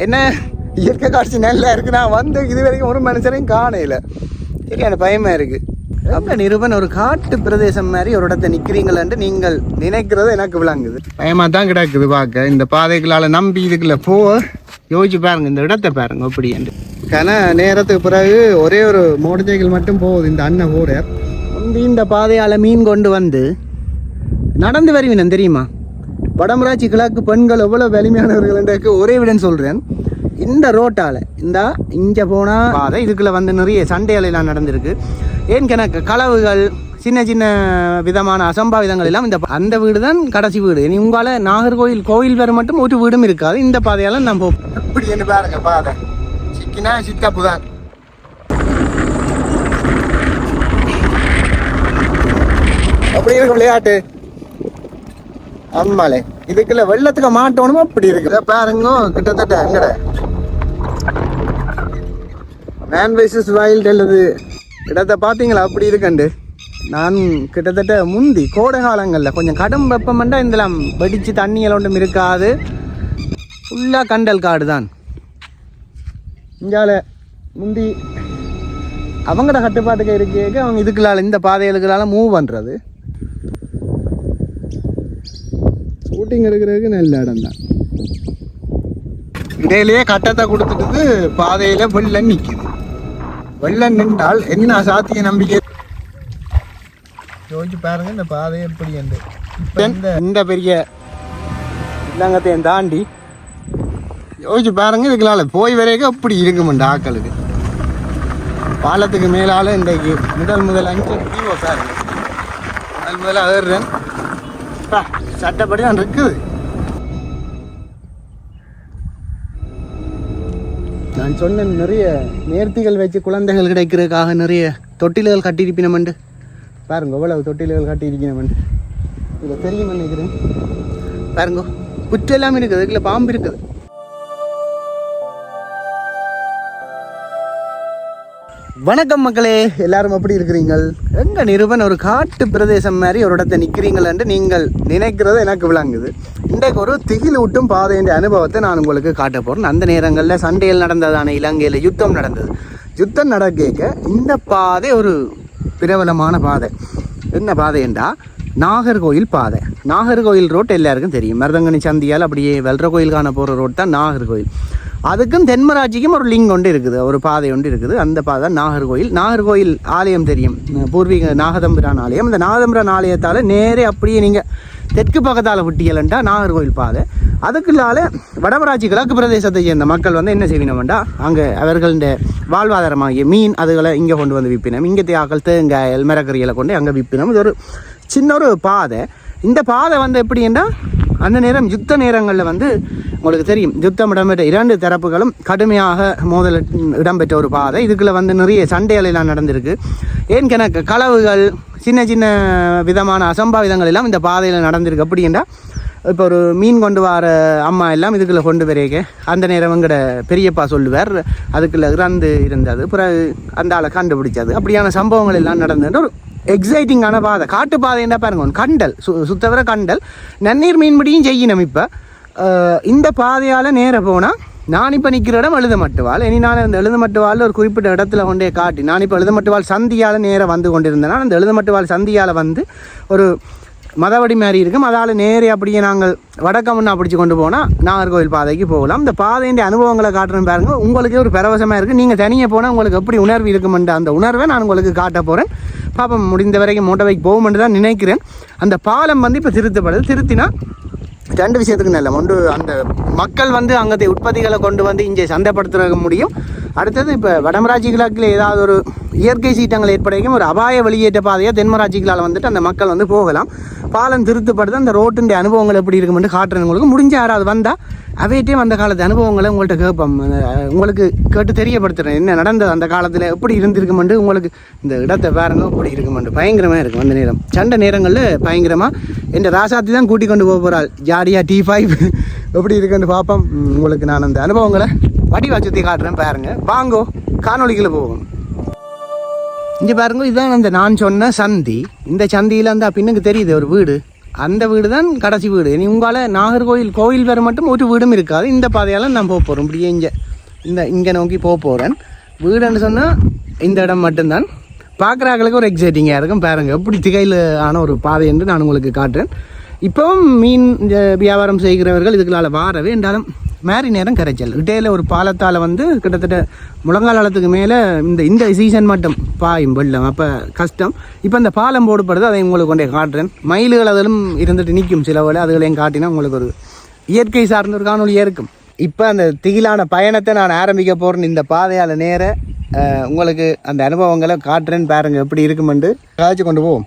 என்ன இயற்கை காட்சி நல்லா இருக்குது. நான் வந்து இது வரைக்கும் ஒரு மனுஷரையும் காணையில. சரியான பயமாக இருக்குது. அப்போ நிருபன் ஒரு காட்டு பிரதேசம் மாதிரி ஒரு இடத்த நிற்கிறீங்களன்ட்டு நீங்கள் நினைக்கிறது எனக்கு விளங்குது. பயமாக தான் கிடக்குது பார்க்க. இந்த பாதைகளால் நம்பி இதுக்குள்ள யோசிச்சு பாருங்க, இந்த இடத்த பாருங்க அப்படி என்று. கன நேரத்துக்கு பிறகு ஒரே ஒரு மோட்டர் சைக்கிள் மட்டும் போகுது. இந்த அண்ணன் கூட முந்தி இந்த பாதையால் மீன் கொண்டு வந்து நடந்து வருவினன் தெரியுமா? வடமராட்சி கிழக்கு பெண்கள் எவ்வளோ வலிமையானவர்கள் ஒரே விடன் சொல்கிறேன். இந்த ரோட்டால் இங்கே போனால் பாதை இதுக்குள்ளே வந்து நிறைய சண்டைகளெல்லாம் நடந்திருக்கு. ஏன் கணக்கு களவுகள் சின்ன சின்ன விதமான அசம்பாவிதங்கள் எல்லாம் அந்த வீடு தான் கடைசி வீடு. இனி உங்களால் நாகர்கோவில் கோவில் வேறு மட்டும் ஒரு வீடும் இருக்காது. இந்த பாதையால் நம்ம எப்படி என்ன பாருங்க, பாதை சிக்கினா சித்தப்பு தான். அப்படி இருக்கு விளையாட்டு. ஆமாலே இதுக்குள்ள வெள்ளத்துக்கு மாட்டோனும் அப்படி இருக்குது பாருங்க. கிட்டத்தட்ட எங்கட மேன் வைசஸ் வைல்டு அல்லது இடத்தை பார்த்தீங்களா அப்படி இருக்கண்டு. நான் கிட்டத்தட்ட முந்தி கோடை காலங்களில் கொஞ்சம் கடும் வெப்பமெண்டா இதெல்லாம் வெடிச்சு தண்ணியெல்லாம் ஒன்றும் இருக்காது. ஃபுல்லாக கண்டல் காடு தான். இங்கால முந்தி அவங்களோட கட்டுப்பாட்டுக்கு இருக்க அவங்க இதுக்குள்ளால இந்த பாதைகளுக்குள்ளால மூவ் பண்ணுறது. ஷூட்டிங் எடுக்கிறதுக்கு நல்ல இடம் தான். இடையிலேயே கட்டத்தை கொடுத்துட்டு பாதையில் வெள்ளம் நிற்கிது. வெள்ளம் நின்றால் என்ன சாத்திய நம்பிக்கை? யோசிச்சு பாருங்க இந்த பாதை எப்படி என்று. இந்த பெரிய இல்லங்கத்தையும் தாண்டி யோசிச்சு பாருங்க இதுக்குள்ளால போய் வரைக்கும் அப்படி இருக்குமெண்டு ஆக்களுக்கு. பாலத்துக்கு மேலால இன்றைக்கு முதல் 5 டிவோ பாருங்க. முதல்ல ஏறுறேன். சட்டப்படி தான் இருக்குது. நான் சொன்ன நிறைய நேர்த்திகள் வச்சு குழந்தைகள் கிடைக்கிறதுக்காக நிறைய தொட்டில்கள் கட்டியிருப்பினமெண்டு பாருங்க. எவ்வளவு தொட்டில்கள் கட்டியிருக்கணுமெண்டு இதில் தெரியும் நினைக்கிறேன். பாருங்க புற்று எல்லாமே இருக்குது. இதுக்குள்ள பாம்பு இருக்குது. வணக்கம் மக்களே, எல்லாரும் எப்படி இருக்கிறீங்கள்? எங்க நிருபன் ஒரு காட்டு பிரதேசம் மாதிரி ஒரு இடத்த நிற்கிறீங்களன்ட்டு நீங்கள் நினைக்கிறது எனக்கு விளங்குது. இன்றைக்கு ஒரு திகில் ஊட்டும் பாதையின் அனுபவத்தை நான் உங்களுக்கு காட்ட போகிறேன். அந்த நேரங்களில் சண்டைகள் நடந்ததான இலங்கையில் யுத்தம் நடந்தது. யுத்தம் நடக்க இந்த பாதை ஒரு பிரபலமான பாதை. என்ன பாதை என்றால் நாகர்கோயில் பாதை. நாகர்கோயில் ரோட் எல்லாருக்கும் தெரியும். மருதங்கனி சந்தியால் அப்படியே வெல்ற கோயிலுக்கான போகிற ரோட் தான் நாகர்கோயில். அதுக்கும் தென்மராட்சிக்கும் ஒரு லிங்க் ஒன்று இருக்குது, ஒரு பாதை ஒன்று இருக்குது. அந்த பாதை நாகர்கோயில். நாகர்கோயில் ஆலயம் தெரியும், பூர்வீக நாகதம்பிரான் ஆலயம். அந்த நாகதம்பிரான் ஆலயத்தால் நேரே அப்படியே நீங்கள் தெற்கு பக்கத்தால் விட்டியலண்டா நாகர்கோயில் பாதை. அதுக்குள்ளால வடமராட்சி கிழக்கு பிரதேசத்தை சேர்ந்த மக்கள் வந்து என்ன செய்வினோம்டா, அங்கே அவர்கள வாழ்வாதாரமாகிய மீன் அதுகளை இங்கே கொண்டு வந்து விற்பினோம். இங்கே தேக்கால் தேங்காய் மிரக்கறிகளை கொண்டு அங்கே விற்பினோம். இது ஒரு சின்ன ஒரு பாதை. இந்த பாதை வந்து எப்படின்னா அந்த நேரம் யுத்த நேரங்களில் வந்து உங்களுக்கு தெரியும், யுத்தம் இடம்பெற்ற 2 தரப்புகளும் கடுமையாக மோதல் இடம்பெற்ற ஒரு பாதை. இதுக்குள்ளே வந்து நிறைய சண்டைகள் எல்லாம் நடந்திருக்கு. ஏன் கணக்கு களவுகள் சின்ன சின்ன விதமான அசம்பாவிதங்கள் எல்லாம் இந்த பாதையில் நடந்திருக்கு. அப்படின்னா இப்போ ஒரு மீன் கொண்டு வர அம்மா எல்லாம் இதுக்குள்ளே கொண்டு வரைக்க அந்த நேரம் எங்கட பெரியப்பா சொல்லுவார் அதுக்குள்ளே இறந்து இருந்தது. பிறகு அந்த ஆளை கண்டுபிடிச்சது. அப்படியான சம்பவங்கள் எல்லாம் நடந்தது. ஒரு எக்ஸைட்டிங்கான பாதை, காட்டு பாதைன்னா பாருங்க. கண்டல் சுத்தவர கண்டல் நன்னீர் மீன்பிடியும் செய்யணும். இப்போ இந்த பாதையால் நேராக போனால் நான் இப்போ நிற்கிற இடம் எழுதமட்டுவாள். இனி நான் அந்த எழுதமட்டுவாள் ஒரு குறிப்பிட்ட இடத்துல கொண்டே காட்டி நான் இப்போ எழுதமட்டுவாள் சந்தியால் நேராக வந்து கொண்டிருந்தேன்னா அந்த எழுதமட்டுவாள் சந்தியால் வந்து ஒரு மதவடி மாதிரி இருக்கும். அதால் நேரே அப்படியே நாங்கள் வடக்கமுன்னா பிடிச்சி கொண்டு போனால் நாகர்கோவில் பாதைக்கு போகலாம். இந்த பாதையின் அனுபவங்களை காட்டுறேன் பாருங்க. உங்களுக்கே ஒரு பரவசமாக இருக்குது. நீங்கள் தனியாக போனால் உங்களுக்கு எப்படி உணர்வு இருக்குமென்ற அந்த உணர்வை நான் உங்களுக்கு காட்ட போகிறேன். பாப்பம் முடிந்த வரைக்கும் மோட்டோவைக்கு போகுமென்று தான் நினைக்கிறேன். அந்த பாலம் வந்து இப்போ திருத்தப்படுது. திருத்தினா 2 விஷயத்துக்கு நல்ல ஒன்று, அந்த மக்கள் வந்து அங்கே உற்பத்திகளை கொண்டு வந்து இங்கே சந்தைப்படுத்த முடியும். அடுத்தது இப்போ வடமராட்சி கிழக்கில் ஏதாவது ஒரு இயற்கை சீட்டங்கள் ஏற்படைக்கும் ஒரு அபாய வெளியேற்ற பாதையாக தென்மராட்சிகளால் வந்துட்டு அந்த மக்கள் வந்து போகலாம். பாலம் திருத்தப்படுது. அந்த ரோட்டுடைய அனுபவங்கள் எப்படி இருக்குமென்று காட்டுறேன் உங்களுக்கு. முடிஞ்ச யாராவது வந்தால் அவையிட்டையும் அந்த காலத்து அனுபவங்களை உங்கள்கிட்ட கேட்போம். உங்களுக்கு கேட்டு தெரியப்படுத்துகிறேன் என்ன நடந்தது அந்த காலத்தில் எப்படி இருந்திருக்குமென்று. உங்களுக்கு இந்த இடத்தை பாருங்க எப்படி இருக்குமென்று. பயங்கரமாக இருக்கும் அந்த நேரம். சண்டை நேரங்களில் பயங்கரமாக என் ராசாத்தி தான் கூட்டி கொண்டு போக போகிறாள் ஜாடியா T5 எப்படி இருக்குன்னு பார்ப்போம். உங்களுக்கு நான் அந்த அனுபவங்களை வடிவா சுற்றி காட்டுறேன் பாருங்க. வாங்கோ காணொலிகளை போகும். இங்கே பாருங்க, இதுதான் அந்த நான் சொன்ன சந்தி. இந்த சந்தியில் அந்த பின்னுக்கு தெரியுது ஒரு வீடு. அந்த வீடு தான் கடைசி வீடு. இனி உங்களால் நாகர்கோவில் கோவில் வர மட்டும் ஒரு வீடும் இருக்காது. இந்த பாதையால் நான் போக போகிறேன். இப்படியே இங்கே நோக்கி போக போகிறேன். வீடுன்னு சொன்னால் இந்த இடம் மட்டும்தான். பார்க்குறாங்களுக்கு ஒரு எக்ஸைட்டிங்காக இருக்கும். பாருங்கள் எப்படி திகையில் ஆன ஒரு பாதை என்று நான் உங்களுக்கு காட்டுறேன். இப்போவும் மீன் வியாபாரம் செய்கிறவர்கள் இதுக்குள்ளால் வாரவே என்றாலும் மாரி நேரம் கரைச்சல் இடையில ஒரு பாலத்தால் வந்து கிட்டத்தட்ட முழங்காலத்துக்கு மேலே இந்த சீசன் மட்டும் பாயும் வெள்ளம். அப்போ கஷ்டம். இப்போ இந்த பாலம் போடப்படுது, அதை உங்களுக்கு கொண்டே காட்டுறேன். மயில்கள் அதிலும் இருந்துட்டு நிற்கும் சில வேலை, அதுகளையும் காட்டினா உங்களுக்கு ஒரு இயற்கை சார்ந்த ஒரு காணொலியாக இருக்கும். இப்போ அந்த திகிலான பயணத்தை நான் ஆரம்பிக்க போகிறேன். இந்த பாதையால் நேர உங்களுக்கு அந்த அனுபவங்களை காட்டுறேன்னு பாருங்கள் எப்படி இருக்குமென்று காய்ச்சி கொண்டு போவோம்.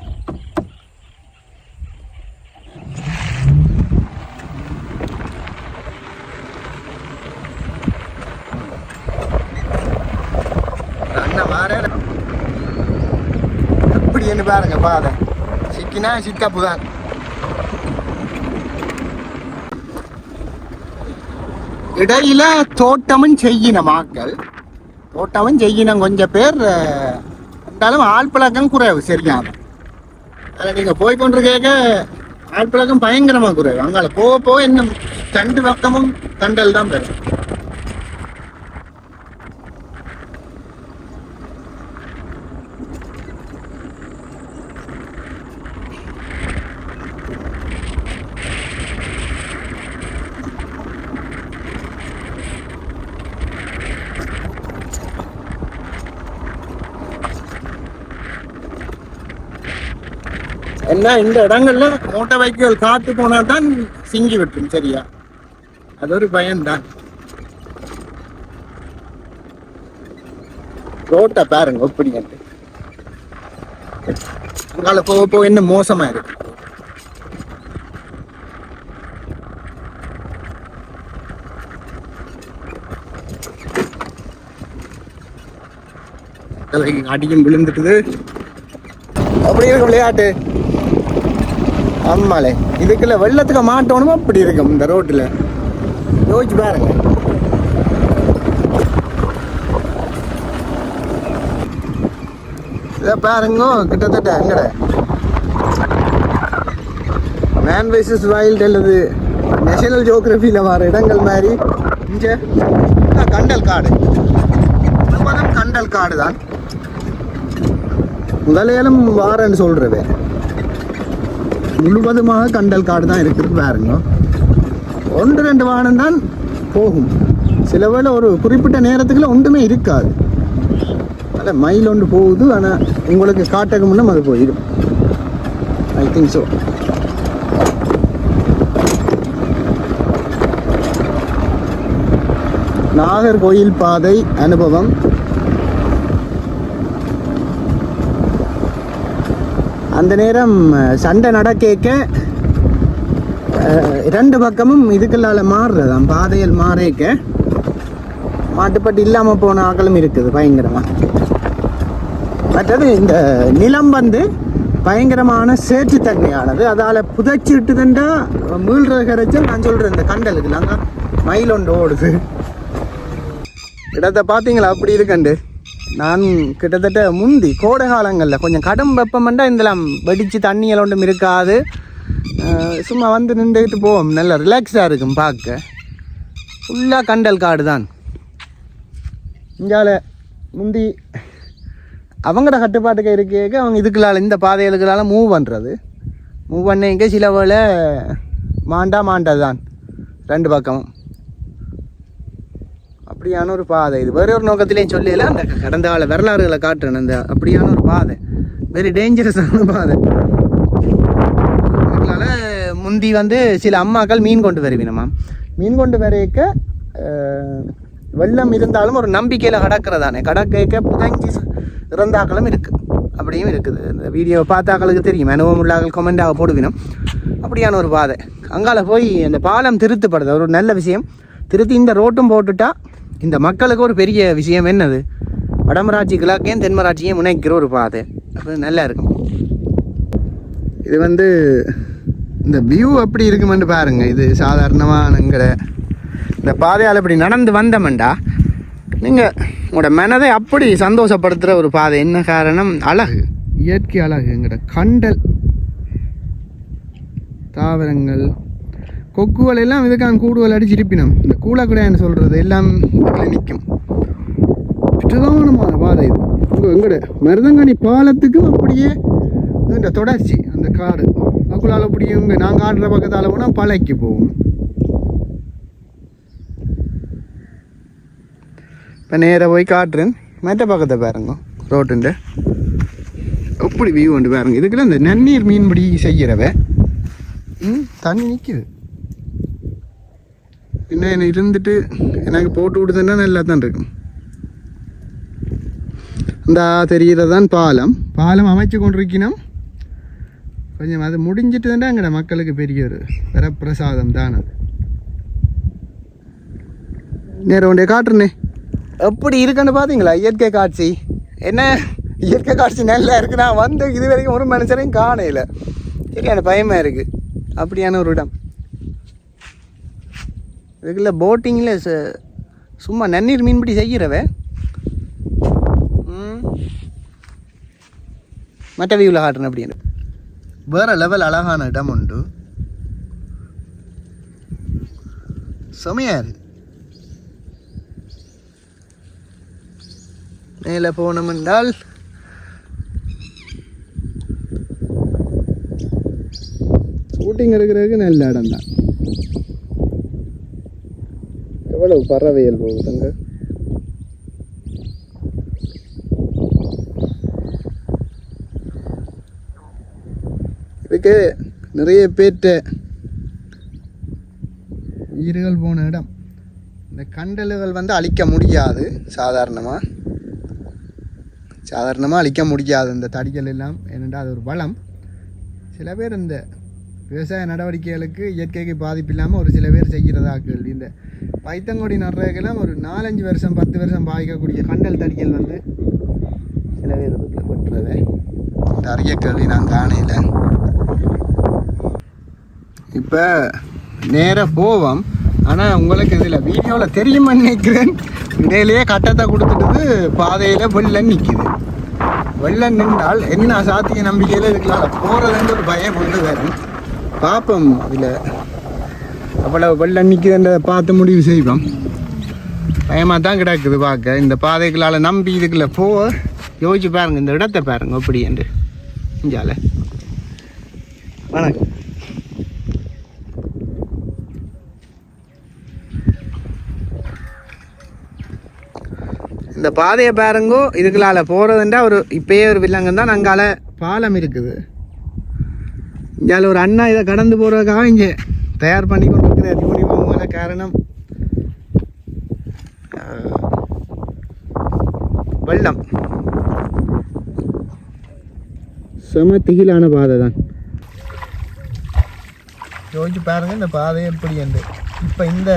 எப்படி என்ன பாருங்க பாதை சிக்கினா சித்தப்பு தான். இடையில தோட்டமும் செய்யின மாக்கள், தோட்டமும் செய்யினம் கொஞ்சம் பேர் இருந்தாலும் ஆள் பழக்கம் குறைவு சரியான. அதில் நீங்கள் போய்கொண்டிருக்க ஆள் பழக்கம் பயங்கரமாக குறைவு. அங்கால போக போக இன்னும் 2 பக்கமும் கண்டல் தான் பெறும். என்ன இந்த இடங்கள்ல மோட்டார் பைக்குகள் காத்து போனா தான் சிங்கி விட்டுரும் சரியா, அது ஒரு பயம்தான். ரோட்டை பாருங்க எப்படி அங்கால போக போக என்ன மோசமா இருக்கு. அடியும் விழுந்துட்டுது அப்படி இருக்கும் விளையாட்டு. ஆமாலே இதுக்குள்ள வெள்ளத்துக்கு மாட்டோனும் அப்படி இருக்கும் இந்த ரோட்டில். யோசிச்சு பாருங்க. இதை பாருங்க கிட்டத்தட்ட எங்கட மேன் வெர்சஸ் வைல்ட் அல்லது நேஷனல் ஜியோகிராஃபியில் வர இடங்கள் மாதிரி இங்கே கண்டல் காடு. கண்டல் காடு தான் முதலையாலும் வாரன்னு சொல்றவே. முழுவதுமாக கண்டல் காடு தான் இருக்குது பாருங்க. 1-2 வானம் தான் போகும். சில வேளை ஒரு குறிப்பிட்ட நேரத்துக்குள்ள ஒன்றுமே இருக்காது. அதில் மயில் ஒன்று போகுது, ஆனால் உங்களுக்கு காட்டுக்கு முன்னும் அது போயிடும். I think so. நாகர்கோயில் பாதை அனுபவம். அந்த நேரம் சண்டை நடக்க 2 பக்கமும் இதுக்குள்ளால மாறுறதாம். பாதையில் மாறேக்க மாட்டுப்பட்டு இல்லாமல் போன ஆக்களும் இருக்குது பயங்கரமாக. மற்றது இந்த நிலம் வந்து பயங்கரமான சேற்றுத்தன்மையானது. அதால் புதைச்சிட்டுதுண்டா மீள்ற கரைச்சல். நான் சொல்கிறேன் இந்த கண்டலுக்கு நாங்கள் மயில் ஒன்று ஓடுது. இடத்தை பார்த்தீங்களா அப்படி இருக்கண்டு. நான் கிட்டத்தட்ட முந்தி கோடை காலங்களில் கொஞ்சம் கடும் வெப்பமெண்டா இதெல்லாம் வெடித்து தண்ணியெல்லாம் ஒன்றும் இருக்காது. சும்மா வந்து நின்றுக்கிட்டு போவோம். நல்லா ரிலாக்ஸாக இருக்கும் பார்க்க. ஃபுல்லாக கண்டல் காடு தான். இங்கால முந்தி அவங்களோட கட்டுப்பாட்டுக்கு இருக்க அவங்க இதுக்குள்ளால் இந்த பாதைகளுக்குள்ளால மூவ் பண்ணுறது. மூவ் பண்ணிக்க சில வேளை மாண்டது தான் 2 பக்கமும். அப்படியான ஒரு பாதை இது. வேற ஒரு நோக்கத்திலையும் சொல்லல, அந்த கடந்த கால வரலாறுகளை காட்டுறேன். அந்த அப்படியான ஒரு பாதை வெரி டேஞ்சரஸான பாதை. அதனால முந்தி வந்து சில அம்மாக்கள் மீன் கொண்டு வருவினமா. மீன் கொண்டு வரைக்க வெள்ளம் இருந்தாலும் ஒரு நம்பிக்கையில் கடக்கிறதானே. கடக்க புதஞ்சி இறந்தாக்களும் இருக்குது, அப்படியும் இருக்குது. இந்த வீடியோவை பார்த்தாக்களுக்கு தெரியும். அனுபவம் உள்ளாக்கள் கமெண்டாக போடுவினோம். அப்படியான ஒரு பாதை. அங்கால போய் அந்த பாலம் திருத்தப்படுது, ஒரு நல்ல விஷயம். திருத்தி இந்த ரோட்டும் போட்டுட்டா இந்த மக்களுக்கு ஒரு பெரிய விஷயம். என்னது, வடமராட்சி கிழக்கையும் தென்மராட்சியும் முனைக்கிற ஒரு பாதை. அது நல்லா இருக்கும். இது வந்து இந்த வியூ அப்படி இருக்குமென்று பாருங்க. இது சாதாரணமானங்கிற இந்த பாதையால் இப்படி நடந்து வந்தோம்டா நீங்கள் உங்களோட மனதை அப்படி சந்தோஷப்படுத்துகிற ஒரு பாதை. என்ன காரணம், அழகு, இயற்கை அழகுங்கிற கண்டல். தாவரங்கள் கொக்குகள் எல்லாம் இதுக்கான கூடுதல் அடிச்சிருப்பினோம். இந்த கூலக்குடையான்னு சொல்கிறது எல்லாம் இதில் நிற்கும். பிரதானமான பாதை இது. எங்கட மருதங்கனி பாலத்துக்கும் அப்படியே இந்த தொடர்ச்சி அந்த காடு மக்களால் அப்படியே இங்கே நாங்கள் ஆடுற பக்கத்தால் போனால் பழைக்கு போகும். இப்போ நேராக போய் காட்டுறேன். மற்ற பக்கத்தை பாருங்க ரோட்டுண்டு எப்படி வியூ வந்து பாருங்க. இதுக்குள்ள இந்த நன்னீர் மீன்பிடி செய்கிறவ தண்ணி நிற்கிது. இன்னும் இருந்துட்டு எனக்கு போட்டு விடுதுன்னா நல்லா தான் இருக்கும். இந்த தெரிகிறதான் பாலம். பாலம் அமைச்சு கொண்டிருக்கணும். கொஞ்சம் அது முடிஞ்சிட்டுதுன்னா எங்கட மக்களுக்கு பெரிய ஒரு வரப்பிரசாதம் தான் அது. நேரம் ஒன்றே காட்டுறனே எப்படி இருக்குன்னு பார்த்தீங்களா இயற்கை காட்சி. என்ன இயற்கை காட்சி நல்லா இருக்குது. நான் வந்து இது வரைக்கும் ஒரு மனுஷனையும் காணையில். சரியான பயமாக இருக்குது. அப்படியான ஒரு இடம் இதுக்குள்ள போட்டிங்கில் சும்மா நன்னீர் மீன்பிடி செய்கிறவ மற்ற வியூவில் காட்டுறேன். அப்படின்னு வேறு லெவல் அழகான இடம் உண்டு. செமையாக இருக்குது. மேலே போனோம் என்றால் ஷூட்டிங் எடுக்கிறதுக்கு நல்ல இடம் தான். எவ்வளவு பறவைகள் போகுதுங்க. இதுக்கு நிறைய பேர்ட்ட உயிர்கள் போன இடம். இந்த கண்டல்கள் வந்து அழிக்க முடியாது. சாதாரணமாக அழிக்க முடியாது இந்த தடிகள் எல்லாம். ஏனென்றால் அது ஒரு வளம். சில பேர் இந்த விவசாய நடவடிக்கைகளுக்கு இயற்கைக்கு பாதிப்பு இல்லாமல் ஒரு சில பேர் செய்கிறதாக்கள். இந்த பைத்தங்கொடி நடுறதுக்கெல்லாம் ஒரு 4-5 வருஷம் 10 வருஷம் பாதிக்கக்கூடிய கண்டல் தடிகள் வந்து சில பேர் வீட்டில் கொட்டுறதை இந்த அரிய கேள்வி நான் காணையில். இப்போ நேராக போவோம். ஆனால் உங்களுக்கு இதில் வீடியோவில் தெரியுமான்னு நினைக்கிறேன். இடையிலேயே கட்டத்தை கொடுத்துட்டு பாதையில் வெள்ளம் நிற்கிது. வெள்ளம் நின்றால் என்ன சாத்திய நம்பிக்கையில் இதுக்கெல்லாம் போகிறதுன்ற ஒரு பயம் கொண்டு வரும். பார்ப்போம். இதில் அவ்வளோ வெள்ளம் நிற்கிதுன்றதை பார்த்து முடிவு செய்வோம். பயமாக தான் கிடக்குது பார்க்க. இந்த பாதைகளால் நம்பி இதுக்குள்ளே போக யோசிச்சு பாருங்கள். இந்த இடத்தை பாருங்கள் எப்படி என்று இஞ்சால. வணக்கம். இந்த பாதையை பாருங்கோ. இதுக்குள்ளால போகிறதுண்டா ஒரு இப்பயே ஒரு வில்லங்கம் தான். அங்கால பாலம் இருக்குது. இங்கே ஒரு அண்ணா இதை கடந்து போகிறதுக்காக இங்கே தயார் பண்ணி கொண்டு இருக்கிறார். யூனிஃபார்ம்ல காரணம் வெள்ளம். செம திகிலான பாதை தான். யோசிச்சு பாருங்க இந்த பாதை எப்படி என்று. இப்போ இந்த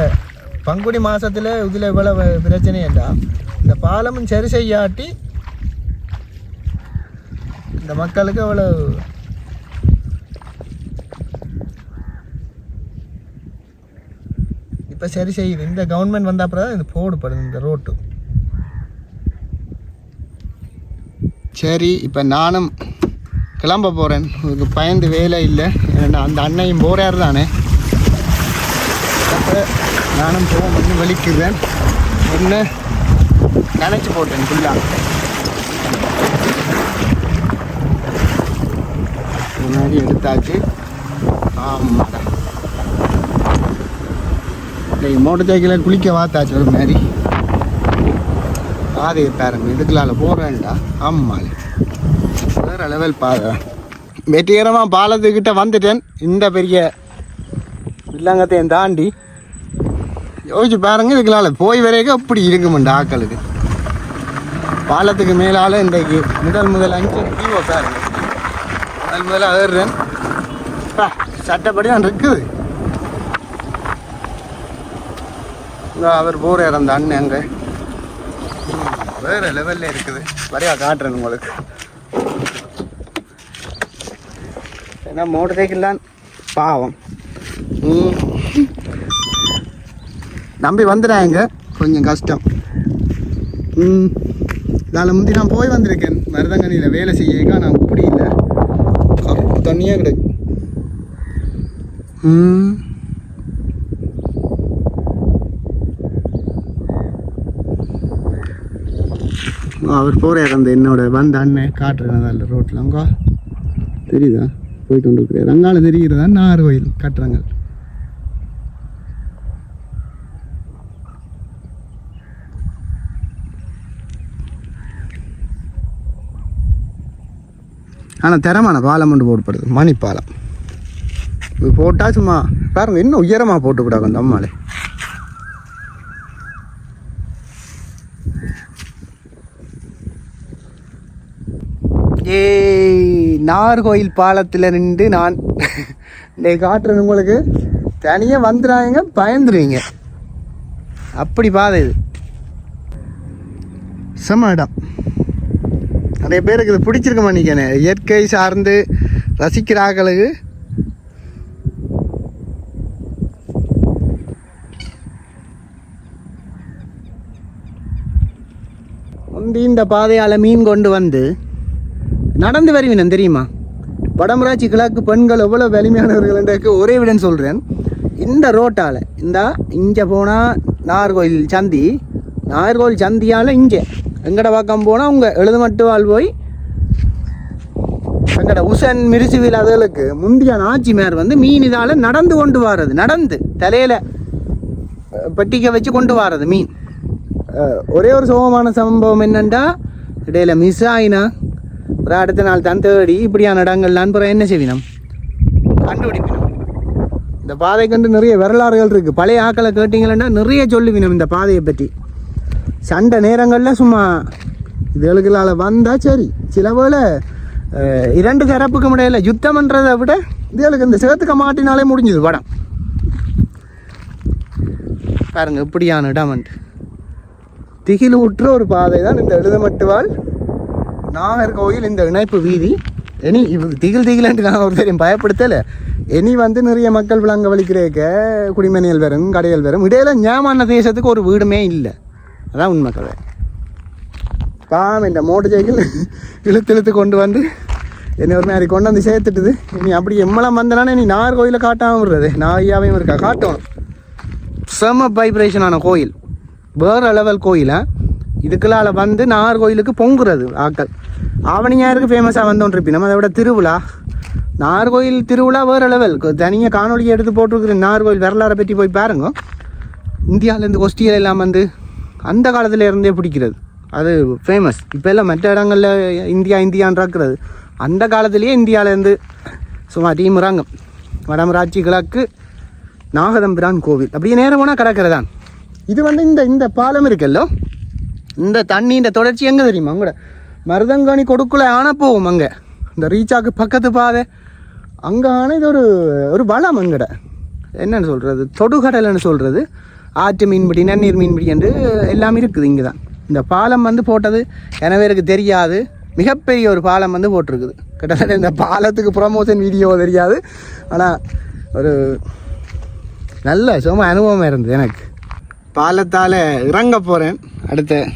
பங்குனி மாதத்தில் இதில் இவ்வளவு பிரச்சனை என்றா இந்த பாலமும் சரி செய்யாட்டி இந்த மக்களுக்கு அவ்வளோ இப்போ சரி செய்யுது. இந்த கவர்மெண்ட் வந்த அப்புறம் தான் இது போடுப்படுது இந்த ரோட்டு. சரி இப்போ நானும் கிளம்ப போகிறேன். இதுக்கு பயந்து வேலை இல்லை. ஏன்னா அந்த அண்ணையும் போகிறாரு தானே. அப்போ நானும் போக வலிக்குவேன். ஒன்று நினச்சி போட்டேன் ஃபுல்லாக. முன்னாடி எடுத்தாச்சு. ஆமாடா மோட்டர் சைக்கிளை குளிக்க வாத்தாச்சு ஒரு மாதிரி. பாதையை பாருங்க. இதுக்குள்ளால போகிறேன்டா. ஆமாம் வேறு லெவல் பாதை. வெற்றிகரமாக பாலத்துக்கிட்ட வந்துட்டேன். இந்த பெரிய வில்லங்கத்தையும் தாண்டி யோசிச்சு பாருங்க. இதுக்குள்ளால போய் வரைக்கும் அப்படி இருக்குமெண்டா ஆக்களுக்கு. பாலத்துக்கு மேலால் இன்றைக்கு முதல் 5 வியூவை பாருங்க. முதல்ல ஏறுறேன். சட்டப்படி தான் இருக்குது. அவர் போகிறார் அந்த அண்ணன். அங்கே வேறு லெவலில் இருக்குது. வரையா காட்டுறேன் உங்களுக்கு. ஏன்னா மோட்டர் சைக்கிள் தான் பாவம். நம்பி வந்துடாங்க. கொஞ்சம் கஷ்டம். இதால் முந்தி நான் போய் வந்திருக்கேன். மருதங்கனியில் வேலை செய்யக்கா நான் இப்படி இல்லை. தண்ணியாக கிடக்கு. அவர் போகிறார் அந்த என்னோட வந்த அண்ணன் காட்டுறேன் அதில் ரோட்டில் அங்கே தெரியுதா போய் கொண்டு இருக்கிறார் அங்கால தெரிகிறதா நாகர்கோயில் கட்டுறாங்க ஆனால் தரமான பாலம் கொண்டு போடப்படுது மணிப்பாலம் இது போட்டால் சும்மா பாருங்க இன்னும் உயரமாக போட்டுக்கூடாது அந்த அம்மாலே நாகர்கோயில் பாலத்தில் நின்று நான் காட்டுறது உங்களுக்கு தனியாக வந்துடுறாங்க பயந்துருவீங்க அப்படி பாதை இது செம இடம் நிறைய பேருக்கு இது பிடிச்சிருக்க மாட்டேங்கண்ணே இயற்கை சார்ந்து ரசிக்கிறார்களுக்கு முந்தி இந்த பாதையால் மீன் கொண்டு வந்து நடந்து வருவினம் தெரியுமா வடமராட்சி கிழக்கு பெண்கள் எவ்வளோ வலிமையானவர்கள் ஒரே விடன் சொல்கிறேன் இந்த ரோட்டால் இந்த இங்கே போனால் நாகர்கோயில் சந்தியால் இங்கே எங்கட பக்கம் போனால் உங்கள் எழுதுமட்டுவால் போய் எங்கட உசன் மிருசுவில் அதுகளுக்கு முந்திய ஆட்சிமார் வந்து மீன் இதால் நடந்து கொண்டு வர்றது நடந்து தலையில் பெட்டிக்க வச்சு கொண்டு வர்றது மீன் ஒரே ஒரு சோகமான சம்பவம் என்னென்னா இடையில மிஸ் ஆயினா ஒரு அடுத்த நாள் தான் தேடி இப்படியான இடங்கள்லாம் பிறகு என்ன செய்வினம் கண்டுபிடிக்கணும் இந்த பாதை கண்டு நிறைய வரலாறுகள் இருக்குது பழைய ஆக்களை கேட்டிங்களா நிறைய சொல்லுவினம் இந்த பாதையை பற்றி சண்டை நேரங்களில் சும்மா இதுகளுக்குள்ளால் வந்தால் சரி சில வேளை இரண்டு தரப்புக்கு இடையில யுத்தம் பண்ணுறதை விட இதுகளுக்கு இந்த சேத்துக்க மாட்டினாலே முடிஞ்சுது படம் பாருங்க இப்படியான இடம் திகில் ஊற்ற ஒரு பாதை தான் இந்த எழுதமட்டுவால் நாகர்கோயில் இந்த இணைப்பு வீதி இனி இது திகில் நான் ஒரு தெரியும் பயப்படுத்தலை இனி வந்து நிறைய மக்கள் விளங்க வலிக்கிறேக்க குடிமணிகள் வரும் கடைகள் வரும் இடையில ஞாமான தேசத்துக்கு ஒரு வீடுமே இல்லை அதான் உண்மை கதை இந்த மோட்டர் சைக்கிள் இழுத்து கொண்டு வந்து என்னை ஒரு மாதிரி கொண்டு வந்து சேர்த்துட்டுது இனி அப்படி எம்மெல்லாம் வந்தனானே நீ நாகர்கோயிலில் காட்டாமல் விடுறது நாகையாவையும் இருக்கா காட்டணும் செம வைப்ரேஷனான கோயில் வேறு லெவல் கோயிலை இதுக்குள்ளால் வந்து நாகர்கோயிலுக்கு பொங்குறது ஆக்கள் ஆவணியாருக்கு ஃபேமஸாக வந்தோன்றிருப்பி நம்ம அதை விட திருவிழா நாகர்கோயில் திருவிழா வேறு லெவல் தனியாக காணொலியை எடுத்து போட்டிருக்கிற நாகர்கோயில் வரலாறை பற்றி போய் பாருங்க இந்தியாவிலேருந்து கொஸ்டிகள் எல்லாம் வந்து அந்த காலத்தில் இருந்தே பிடிக்கிறது அது ஃபேமஸ் இப்போ எல்லாம் மற்ற இடங்களில் இந்தியான்றாக்குறது அந்த காலத்துலேயே இந்தியாவிலேருந்து சும்மா டீமுறாங்க வடமராட்சி கிழக்கு நாகதம்பிரான் கோவில் அப்படியே நேரம் போனால் கிடக்கிறதான் இது வந்து இந்த பாலம் இருக்குல்லோ இந்த தண்ணி இந்த தொடர்ச்சி எங்கே தெரியுமா அங்கூட மருதங்காணி கொடுக்கல ஆனால் போகும் அங்கே இந்த ரீச்சாக்கு பக்கத்து பாதை அங்கே ஆனால் இது ஒரு வளம் அங்கட என்னென்னு சொல்கிறது தொடுகடல்னு சொல்கிறது ஆற்று மீன்பிடி நன்னீர் மீன்பிடி என்று எல்லாமே இருக்குது இங்கே தான் இந்த பாலம் வந்து போட்டது எனவேருக்கு தெரியாது மிகப்பெரிய ஒரு பாலம் வந்து போட்டிருக்குது கிட்டத்தட்ட இந்த பாலத்துக்கு ப்ரமோஷன் வீடியோ தெரியாது ஆனால் ஒரு நல்ல சும்மா அனுபவம் இருந்தது எனக்கு பாலத்தால் இறங்க போகிறேன் அடுத்த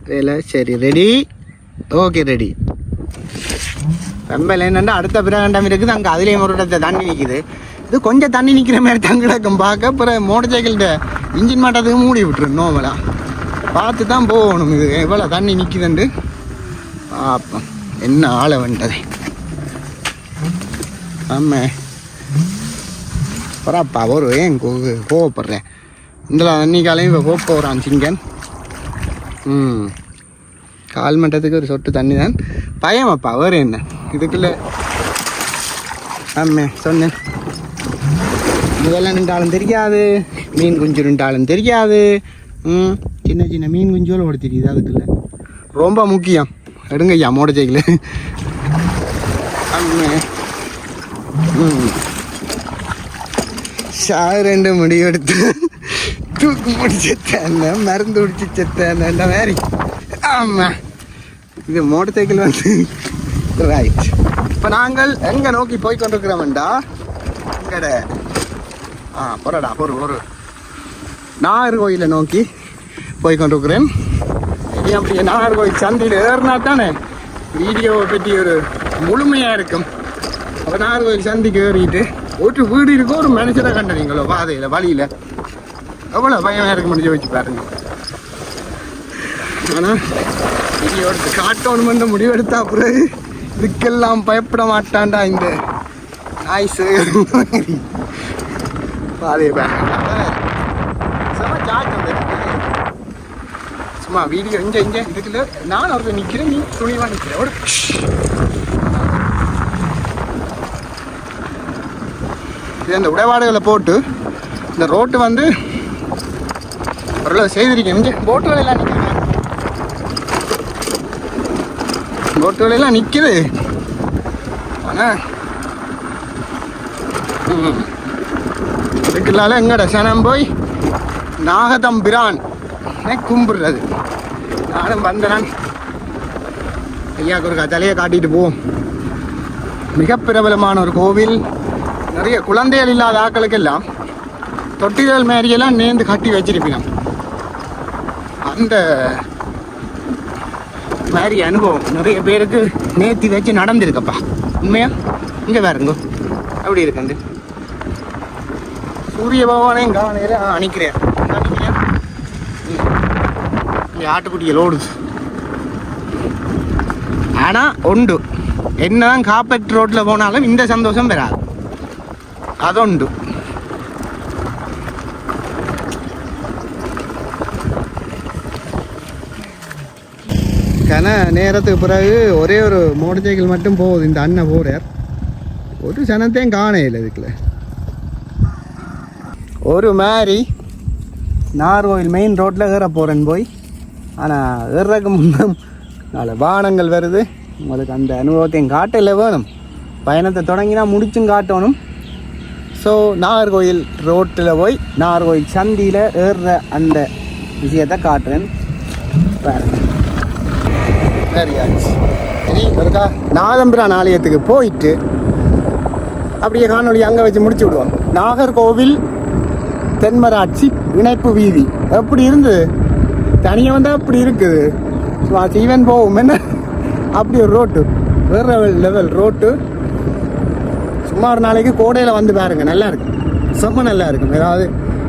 வேலை சரி ரெடி ஓகே ரெடி ரொம்ப என்னென்னா அடுத்த பிரகண்டம் இருக்குது அங்கே அதுலேயும் ஒரு இடத்த தண்ணி நிற்கிது இது கொஞ்சம் தண்ணி நிற்கிற மாதிரி தங்கிடக்கும் பார்க்க அப்புறம் மோட்டர் சைக்கிள்கிட்ட இன்ஜின் மாட்டத்துக்கு மூடி விட்டுரு நோவலாக பார்த்து தான் போகணும் இது எவ்வளோ தண்ணி நிற்கிதுண்டு பார்ப்போம் என்ன ஆளை வந்துட்டது ஆமாம் பரப்பா ஒரு ஏன் கோவப்படுறேன் இந்த தண்ணிக்காலையும் இப்போ போகிறான் சிங்கன் கால் மட்டத்துக்கு ஒரு சொட்டு தண்ணி தான் பயமாப்பா வேறு என்ன இதுக்குள்ளே ஆமே சொன்னேன் முதல்ல நின்றாலும் தெரியாது மீன் குஞ்சு நின்றாலும் தெரியாது சின்ன சின்ன மீன் குஞ்சோடு ஓட தெரியுது அதுக்குள்ள ரொம்ப முக்கியம் எடுங்க ஐயா மோட்டர் சைக்கிள் ஆமே ரெண்டு முடிவெடுத்து தூக்கு பிடிச்சி செத்தேன் மருந்து பிடிச்சி செத்தேன் அந்த மாதிரி ஆமாம் இது மோட்டர் சைக்கிள் வந்து ரைட் இப்போ நாங்கள் எங்கே நோக்கி போய் கொண்டிருக்கிறோம்டா இங்கட பொறடா ஒரு நாகர்கோயிலை நோக்கி போய் கொண்டிருக்கிறேன் அப்படியே நாகர்கோயில் சந்தையில் ஏறினா தானே வீடியோவை பற்றி ஒரு முழுமையாக இருக்கும் அப்போ நாகர்கோயில் சந்தைக்கு ஏறிட்டு ஒரு வீடு இருக்கோ ஒரு மனுஷனை கண்டுறீங்களோ பாதையில் வழியில் எவ்வளோ பயமாக இருக்க முடிஞ்சு வச்சு பாருங்க. ஆனால் இங்கே ஒரு காட்டோன்னு முடிவெடுத்தா பிறகு இதுக்கெல்லாம் பயப்பட மாட்டான்டா இந்த நாய்ஸு பாதையை பாருங்க. சும்மா வீடியோ இங்கே இதுக்குள்ள நான் ஒருத்தர் நிற்கிறேன், நீ துணிவா நிற்கிறேன். ஒரு இது அந்த உடைபாடுகளை போட்டு இந்த ரோட்டு வந்து ஓரளவு செய்திருக்கேன். இங்கே போட்டுகளெல்லாம் நிற்கிறேன், போட்டுகளெல்லாம் நிற்குது. ஆனால் இதுக்குள்ளால எங்கட சனம் போய் நாகதம்பிரான் கும்பிடுறது. நானும் வந்தேன் ஐயாவுக்கு ஒரு தலையை காட்டிட்டு போவோம். மிக பிரபலமான ஒரு கோவில். நிறைய குழந்தைகள் இல்லாத ஆக்களுக்கெல்லாம் தொட்டிகள் மாதிரியெல்லாம் நேர்ந்து கட்டி வச்சிருப்பினோம். அந்த மாதிரி அனுபவம் நிறைய பேருக்கு நேர்த்தி வச்சு நடந்திருக்கப்பா. உண்மையா இங்கே வேறுங்கோ அப்படி இருக்கு. சூரிய பகவானையும் காவனையில அணிக்கிறேன். ஆட்டுக்குட்டிகள் ஓடுது. ஆனால் உண்டு, என்னதான் காப்பட் ரோட்டில் போனாலும் இந்த சந்தோஷம் பெறாது. அதுண்டு. கன நேரத்துக்கு பிறகு ஒரே ஒரு மோட்டர் சைக்கிள் மட்டும் போகுது. இந்த அண்ணன் போகிறார், ஒரு சனத்தையும் காணையில் இதுக்குள்ள. ஒரு மாதிரி நார்கோயில் மெயின் ரோட்டில் ஏற போகிறேன்னு போய், ஆனால் ஏறக்கு முன்னும் நாலு வாகனங்கள் வருது. உங்களுக்கு அந்த அனுபவத்தையும் காட்டல வேணும். பயணத்தை தொடங்கினா முடிச்சும் காட்டணும். ஸோ நாகர்கோயில் ரோட்டில் போய் நாகர்கோயில் சந்தியில் ஏறுற அந்த விஷயத்தை காட்டுறேன் பாருங்க. சரியாச்சு. சரி, ஒருக்கா நாகதம்பிரான் ஆலயத்துக்கு போயிட்டு அப்படியே காணொலி அங்கே வச்சு முடிச்சு விடுவோம். நாகர்கோவில் தென்மராட்சி இணைப்பு வீதி எப்படி இருந்தது? தனியாக வந்தால் அப்படி இருக்குது. ஈவன் போகும் என்ன அப்படி ஒரு ரோட்டு, வேற லெவல் ரோட்டு. சும்மா ஒரு நாளைக்கு கோடையில் வந்து பாருங்க, நல்லா இருக்கு, செம்ம நல்லா இருக்கும். ஏதாவது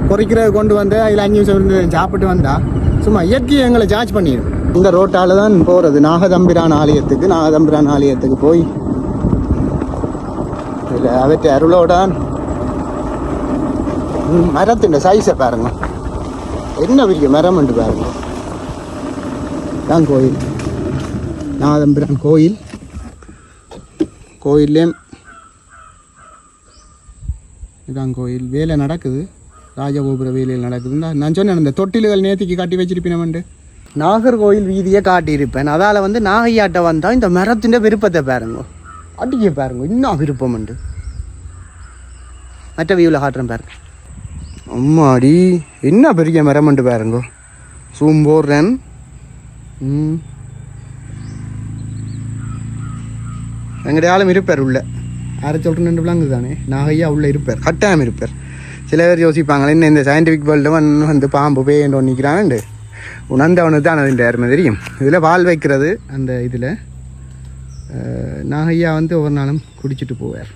பொறிக்கிறது கொண்டு வந்து அதில் 5 நிமிஷம் இருந்து சாப்பிட்டு வந்தால் சும்மா இயற்கையை எங்களை சார்ஜ் பண்ணிடும். இந்த ரோட்டால் தான் போகிறது நாகதம்பிரான் ஆலயத்துக்கு. நாகதம்பிரான் ஆலயத்துக்கு போய் இதில் அவற்றை அருளோடான் மரத்தின் சைஸை பாருங்க, என்ன பெரிய மரம் என்று பாருங்க. தான் கோயில், நாகதம்பிரான் கோயில். கோயில்லேயும் இதான் கோயில். வேலை நடக்குது, ராஜகோபுர வேலையில் நடக்குது. நான் சொன்னேன் இந்த தொட்டில்கள் நேத்திக்கு காட்டி வச்சிருப்பினவன்ட்டு நாகர்கோயில் வீதியை காட்டியிருப்பேன். அதால் வந்து நாகையாட்டை வந்தால் இந்த மரத்தின் விருப்பத்தை பாருங்க, அடிக்க பாருங்க, இன்னும் விருப்பம் உண்டு. மற்ற வியூவில் காட்டுறேன் பாருங்க. அம்மாடி என்ன பெரிய மரமண்டு பாருங்க. சூம் போடுறேன். எங்கடையாலும் இருப்பார் உள்ள. யாரை சொல்கிறேன் விளங்கு தானே, நாகையா உள்ளே இருப்பார், கட்டாயம் இருப்பார். சில பேர் யோசிப்பாங்களே என்ன இந்த சயின்டிஃபிக் வேர்ல்டு வந்து பாம்பு பேயண்டு நிற்கிறான்ண்டு. உணர்ந்தவனுக்கு தான் அதுன்ற யாருமே தெரியும். இதில் வால் வைக்கிறது அந்த இதில் நாகையா வந்து ஒவ்வொரு நாளும் குடிச்சிட்டு போவார்.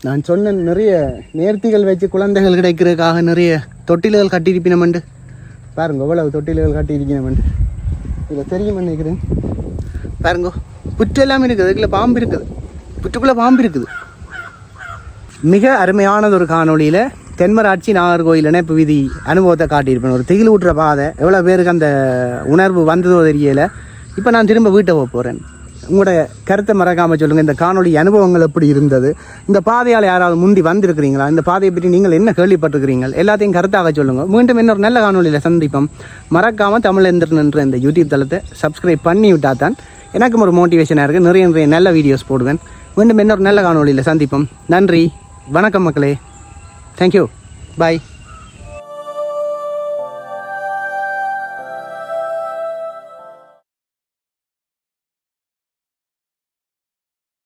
நான் சொன்ன நிறைய நேர்த்திகள் வச்சு குழந்தைகள் கிடைக்கிறதுக்காக நிறைய தொட்டில்கள் கட்டியிருப்பினமண்டு பாருங்க. எவ்வளவு தொட்டில்கள் கட்டியிருக்கணுமெண்டு இதில் தெரியும் நினைக்கிறேன். பாருங்க, புற்று எல்லாம் இருக்குது, இதுக்குள்ள பாம்பு இருக்குது, புற்றுக்குள்ளே பாம்பு இருக்குது. மிக அருமையானது ஒரு காணொலியில் தென்மராட்சி நாகர்கோயில் இணைப்பு வீதி அனுபவத்தை காட்டியிருப்பேன். ஒரு திகில் ஊட்டுற பாதை, எவ்வளோ பேருக்கு அந்த உணர்வு வந்ததோ தெரியலை. இப்போ நான் திரும்ப வீட்டை போக போகிறேன். உங்களோட கருத்தை மறக்காமல் சொல்லுங்கள். இந்த காணொலி அனுபவங்கள் எப்படி இருந்தது? இந்த பாதையால் யாராவது முந்தி வந்திருக்கிறீங்களா? இந்த பாதையை பற்றி நீங்கள் என்ன கேள்விப்பட்டிருக்கிறீங்கள்? எல்லாத்தையும் கருத்தாக சொல்லுங்கள். மீண்டும் இன்னொரு நல்ல காணொலியில் சந்திப்போம். மறக்காமல் தமிழேந்திரன் என்ற இந்த யூடியூப் தளத்தை சப்ஸ்கிரைப் பண்ணி விட்டால் தான் எனக்கும் ஒரு மோட்டிவேஷனாக இருக்குது. நிறைய நல்ல வீடியோஸ் போடுவேன். மீண்டும் இன்னொரு நல்ல காணொலியில் சந்திப்போம். நன்றி, வணக்கம் மக்களே. தேங்க்யூ, பாய்.